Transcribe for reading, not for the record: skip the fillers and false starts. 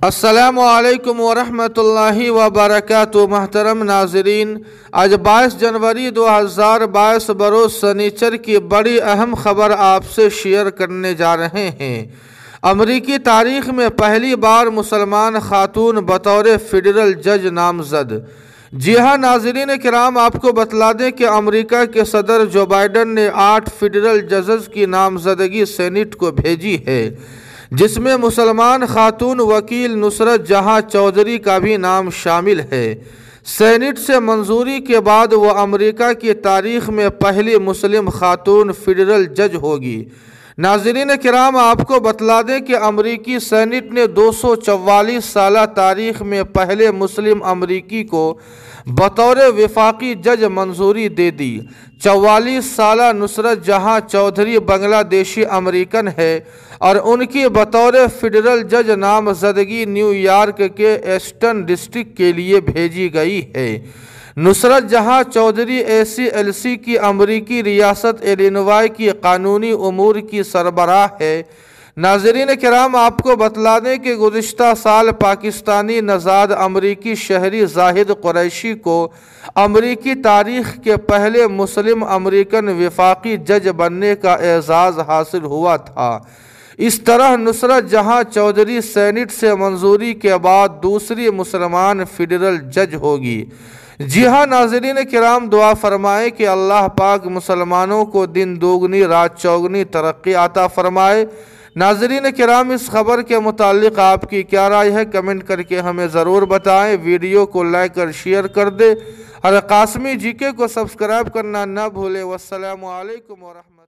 السلام علیکم ورحمۃ اللہ وبرکاتہ۔ محترم ناظرین، آج 22 جنوری 2022 بروز سنیچر کی بڑی اہم خبر آپ سے شیئر کرنے جا رہے ہیں۔ امریکی تاریخ میں پہلی بار مسلمان خاتون بطور فیڈرل جج نامزد۔ جی ہاں ناظرین کرام، آپ کو بتلا دیں کہ امریکہ کے صدر جو بائیڈن نے 8 فیڈرل ججز کی نامزدگی سینٹ کو بھیجی ہے، جس میں مسلمان خاتون وکیل نصرت جہاں چودھری کا بھی نام شامل ہے۔ سینٹ سے منظوری کے بعد وہ امریکہ کی تاریخ میں پہلی مسلم خاتون فیڈرل جج ہوگی۔ ناظرین کرام، آپ کو بتلا دیں کہ امریکی سینٹ نے 244 سالہ تاریخ میں پہلے مسلم امریکی کو بطور وفاقی جج منظوری دے دی۔ 44 سالہ نصرت جہاں چودھری بنگلہ دیشی امریکن ہے اور ان کی بطور فیڈرل جج نامزدگی نیو یارک کے ایسٹن ڈسٹرکٹ کے لیے بھیجی گئی ہے۔ نصرت جہاں چودھری ACLC کی امریکی ریاست الینوائے کی قانونی امور کی سربراہ ہے۔ ناظرین کرام، آپ کو بتلا دیں کہ گزشتہ سال پاکستانی نژاد امریکی شہری زاہد قریشی کو امریکی تاریخ کے پہلے مسلم امریکن وفاقی جج بننے کا اعزاز حاصل ہوا تھا۔ اس طرح نصرت جہاں چودھری سینٹ سے منظوری کے بعد دوسری مسلمان فیڈرل جج ہوگی۔ جی ہاں ناظرین کرام، دعا فرمائیں کہ اللہ پاک مسلمانوں کو دن دوگنی رات چوگنی ترقی عطا فرمائے۔ ناظرین کرام، اس خبر کے متعلق آپ کی کیا رائے ہے؟ کمنٹ کر کے ہمیں ضرور بتائیں۔ ویڈیو کو لائک اور شیئر کر دیں اور قاسمی جی کے کو سبسکرائب کرنا نہ بھولیں۔ والسلام علیکم ورحمۃ اللہ۔